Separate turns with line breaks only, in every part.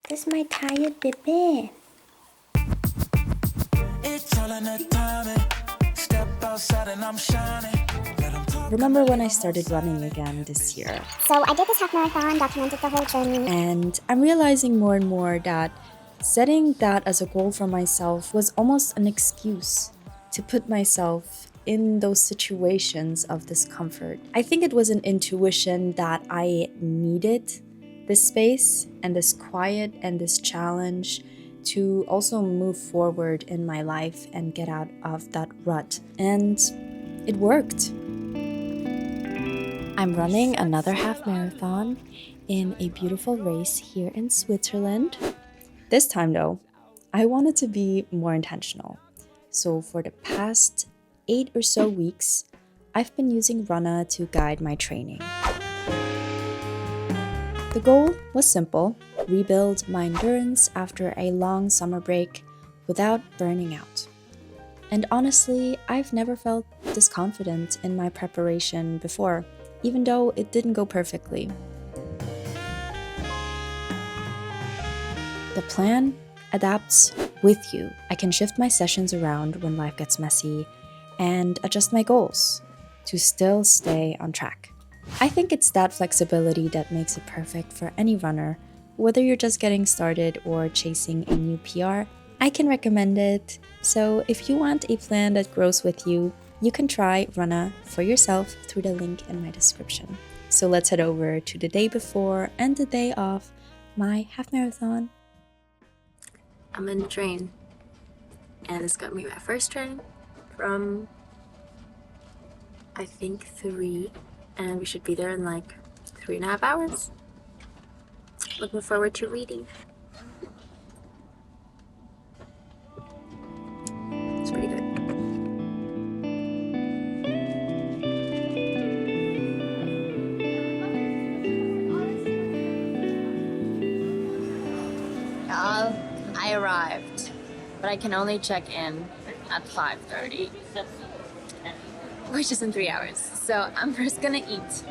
That's my tired baby.
It's all in the timing. Step outside and I'm shining.
Remember when I started running again this year?
So I did this half marathon, documented the whole journey.
And I'm realizing more and more that setting that as a goal for myself was almost an excuse to put myself in those situations of discomfort. I think it was an intuition that I needed this space and this quiet and this challenge to also move forward in my life and get out of that rut. And it worked. I'm running another half marathon in a beautiful race here in Switzerland. This time though, I wanted to be more intentional. So for the past 8 or so weeks, I've been using Runna to guide my training. The goal was simple: rebuild my endurance after a long summer break without burning out. And honestly, I've never felt this confident in my preparation before, even though it didn't go perfectly. The plan adapts with you. I can shift my sessions around when life gets messy and adjust my goals to still stay on track. I think it's that flexibility that makes it perfect for any runner, whether you're just getting started or chasing a new PR. I can recommend it. So if you want a plan that grows with you, you can try Runna for yourself through the link in my description. So let's head over to the day before and the day of my half marathon.
I'm in the train, and it's gonna be my first train from I think 3, and we should be there in like 3.5 hours. Looking forward to reading. It's pretty good. I arrived, but I can only check in at 5:30, which is in 3 hours. So I'm first gonna eat.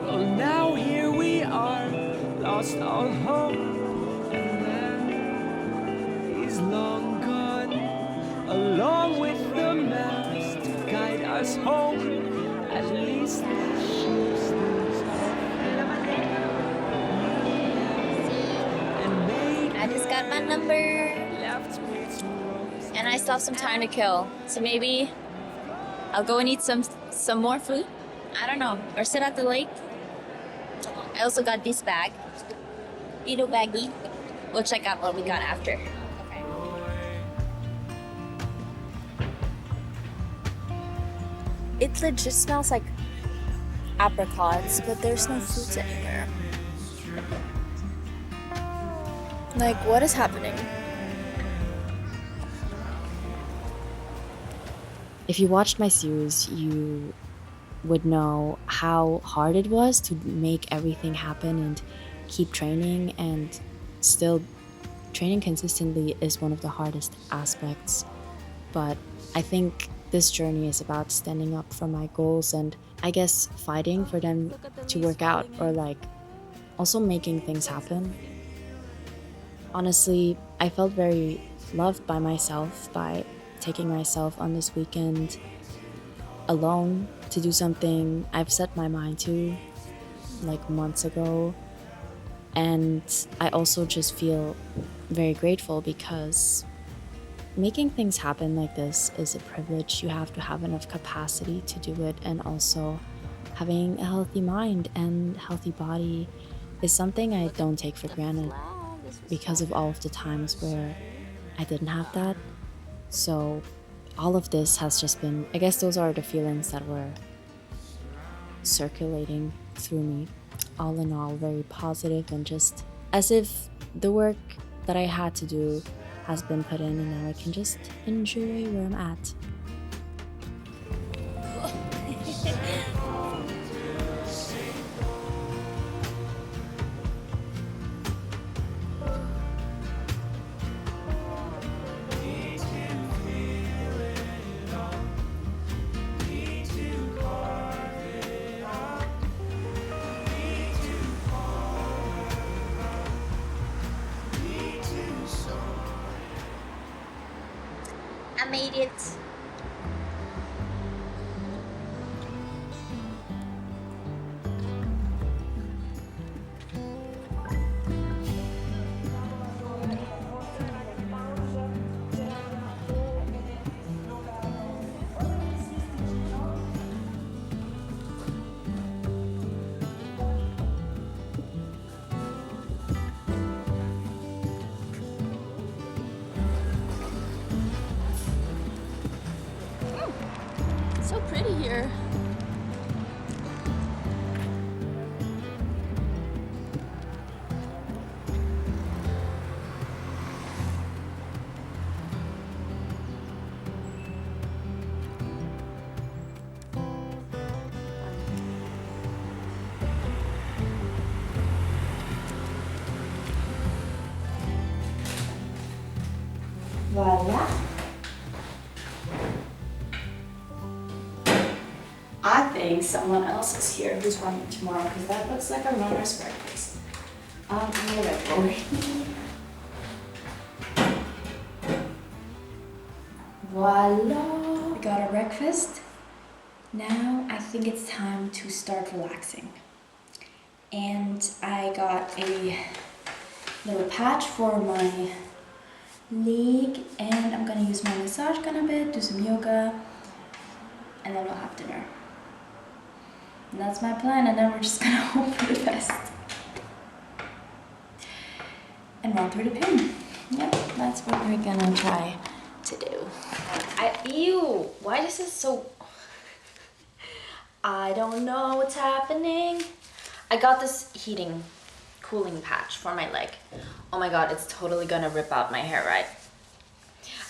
Well, now here we are, lost all hope. Long gone, along with the maps to guide us home. At least
I just got my number, and I still have some time to kill. So maybe I'll go and eat some more food. I don't know, or sit at the lake. I also got this bag, little baggie. We'll check out what we got after. It legit smells like apricots, but there's no fruits anywhere. Like, what is happening?
If you watched my series, you would know how hard it was to make everything happen and keep training, and still training consistently is one of the hardest aspects. But I think this journey is about standing up for my goals and I guess fighting for them to work out, or like also making things happen. Honestly, I felt very loved by myself by taking myself on this weekend alone to do something I've set my mind to like months ago. And I also just feel very grateful because making things happen like this is a privilege. You have to have enough capacity to do it, and also having a healthy mind and healthy body is something I don't take for granted because of all of the times where I didn't have that. So all of this has just been, I guess those are the feelings that were circulating through me. All in all, very positive, and just as if the work that I had to do has been put in, and now I can just enjoy where I'm at.
made it. So pretty here.
Voila. I think someone else is here who's running tomorrow because that looks like a runner's breakfast. I'm ready for it. Voila! We got our breakfast. Now I think it's time to start relaxing. And I got a little patch for my leg, and I'm gonna use my massage gun a bit, do some yoga, and then we'll have dinner. And that's my plan, and then we're just gonna hope for the best. And run through the pin. Yep, that's what we're gonna try to do. Ew, why is this so... I don't know what's happening. I got this cooling patch for my leg. Oh my god, it's totally gonna rip out my hair, right?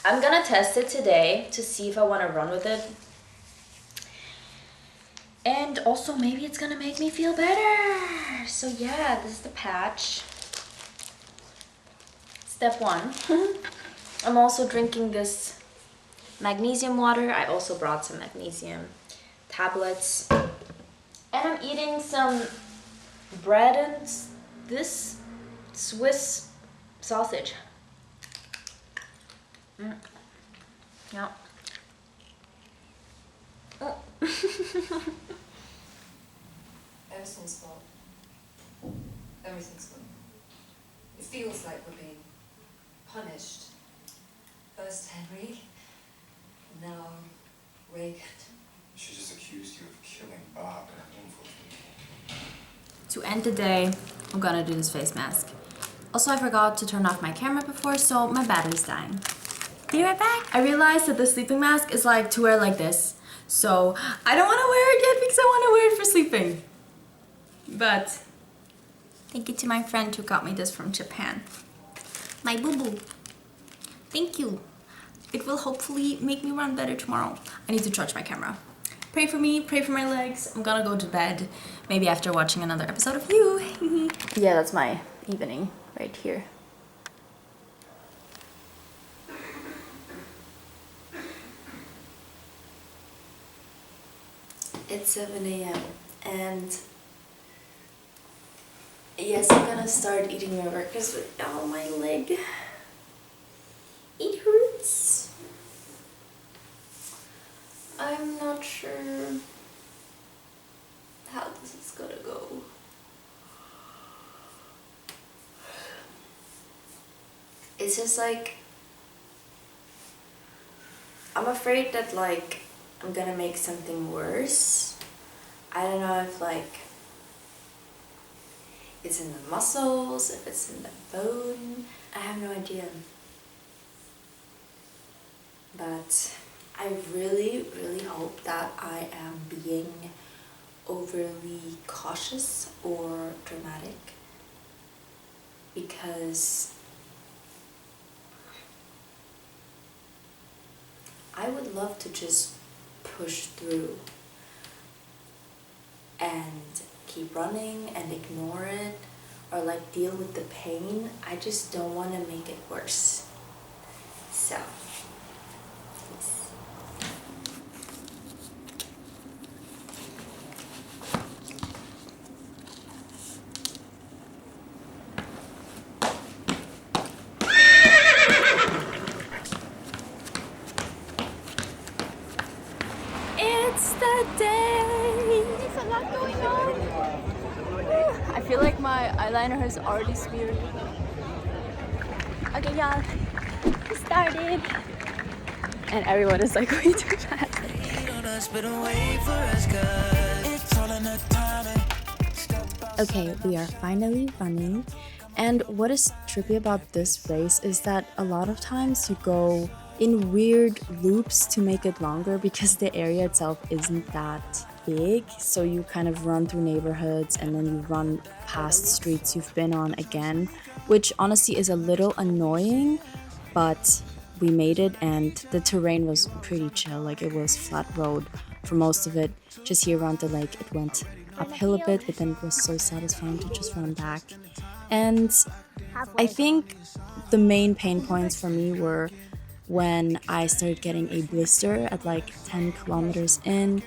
I'm gonna test it today to see if I wanna run with it. And also maybe it's gonna make me feel better. So yeah, this is the patch. Step 1. I'm also drinking this magnesium water. I also brought some magnesium tablets. And I'm eating some bread and this Swiss sausage. Yeah. Oh.
Everything's gone. Everything's gone. It feels like we're being punished. First Henry, now Reagan.
She just accused you of killing Bob, and unfortunately.
To end the day, I'm gonna do this face mask. Also, I forgot to turn off my camera before, so my battery's dying. Be right back. I realized that the sleeping mask is like to wear like this. So I don't want to wear it yet because I want to wear it for sleeping. But thank you to my friend who got me this from Japan. My boo-boo. Thank you. It will hopefully make me run better tomorrow. I need to charge my camera. Pray for me, pray for my legs. I'm gonna go to bed. Maybe after watching another episode of You. Yeah, that's my evening right here. It's 7 a.m. and yes, I'm gonna start eating my breakfast without my leg. It hurts. I'm not sure how this is gonna go. It's just like, I'm afraid that like I'm gonna make something worse. I don't know if like it's in the muscles, if it's in the bone. I have no idea. But I really, really hope that I am being overly cautious or dramatic, because I would love to just push through and keep running and ignore it, or like deal with the pain. I just don't want to make it worse. So yes. eyeliner has already smeared. Okay, y'all, we started. And everyone is like way too fast. Okay, we are finally running. And what is trippy about this race is that a lot of times you go in weird loops to make it longer because the area itself isn't that big. So you kind of run through neighborhoods and then you run past streets you've been on again, which honestly is a little annoying, but we made it and the terrain was pretty chill. Like it was flat road for most of it. Just here around the lake it went uphill a bit, but then it was so satisfying to just run back. And I think the main pain points for me were when I started getting a blister at like 10 kilometers in,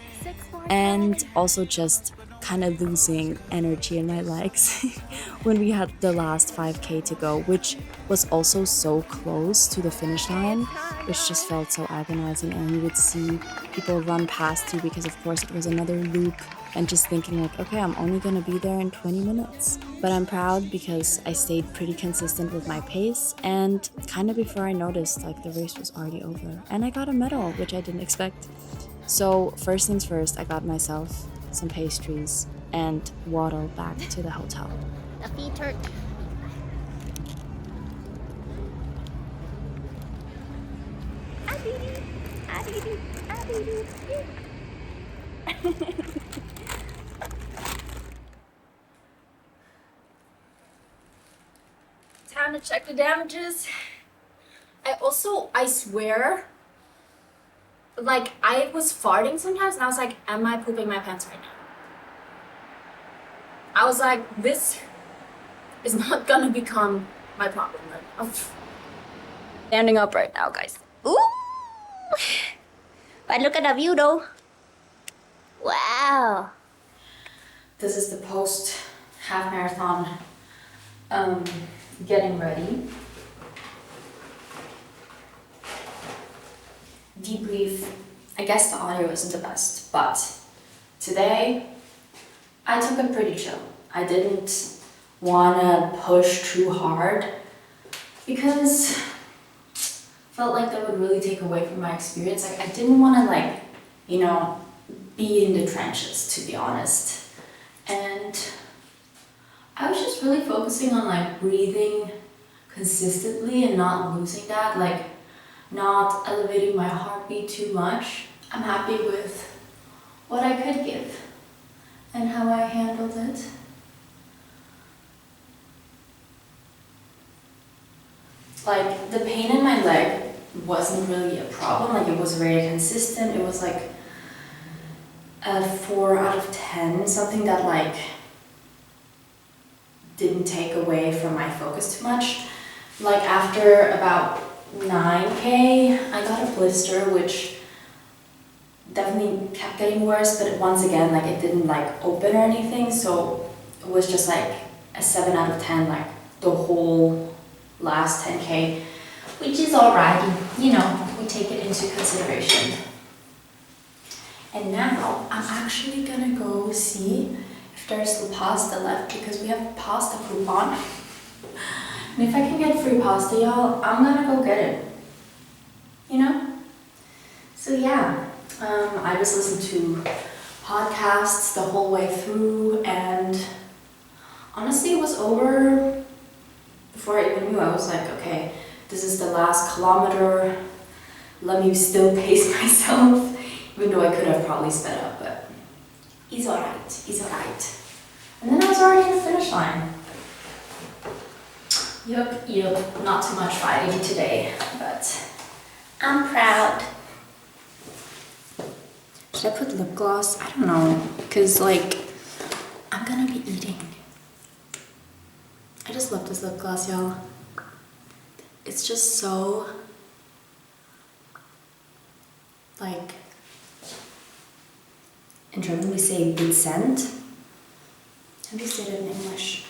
and also just kind of losing energy in my legs when we had the last 5K to go, which was also so close to the finish line, which just felt so agonizing. And you would see people run past you because of course it was another loop, and just thinking like, okay, I'm only gonna be there in 20 minutes. But I'm proud because I stayed pretty consistent with my pace, and kind of before I noticed, like the race was already over and I got a medal, which I didn't expect. So first things first, I got myself some pastries and waddled back to the hotel.
The feet hurt.
Time to check the damages. I swear, like I was farting sometimes and I was like, am I pooping my pants right now? I was like, this is not gonna become my problem right now. Standing up right now, guys.
Ooh! But look at the view though. Wow.
This is the post half marathon getting ready. Debrief. I guess the audio isn't the best, but today I took it pretty chill. I didn't wanna push too hard because I felt like that would really take away from my experience. Like I didn't wanna like, you know, be in the trenches, to be honest. And I was just really focusing on like breathing consistently and not losing that, like not elevating my heartbeat too much. I'm happy with what I could give and how I handled it. Like the pain in my leg wasn't really a problem, like it was very consistent. It was like a 4 out of 10, something that like didn't take away from my focus too much. Like after about 9K, I got a blister, which definitely kept getting worse, but once again, like it didn't like open or anything, so it was just like a 7 out of 10, like the whole last 10K, which is alright, you know, we take it into consideration. And now I'm actually gonna go see if there's still pasta left because we have pasta coupon. And if I can get free pasta, y'all, I'm gonna go get it. You know? So yeah, I just listened to podcasts the whole way through, and honestly it was over before I even knew. I was like, okay, this is the last kilometer, let me still pace myself, even though I could have probably sped up, but he's alright, he's alright. And then I was already in the finish line. Yup, not too much fighting today, but I'm proud. Should I put lip gloss? I don't know, because like, I'm gonna be eating. I just love this lip gloss, y'all. It's just so, like, in German we say dezent. How do you say that in English?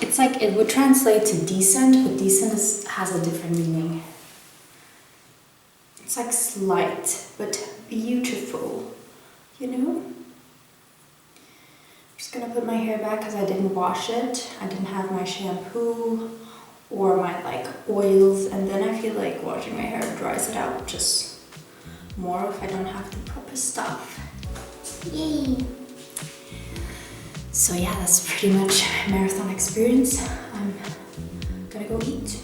It's like, it would translate to decent, but decent has a different meaning. It's like slight, but beautiful, you know? I'm just
Gonna put my hair back because I didn't wash it. I didn't have my shampoo or my like oils, and then I feel like washing my hair dries it out just more if I don't have the proper stuff. Yay! So yeah, that's pretty much my marathon experience. I'm gonna go eat.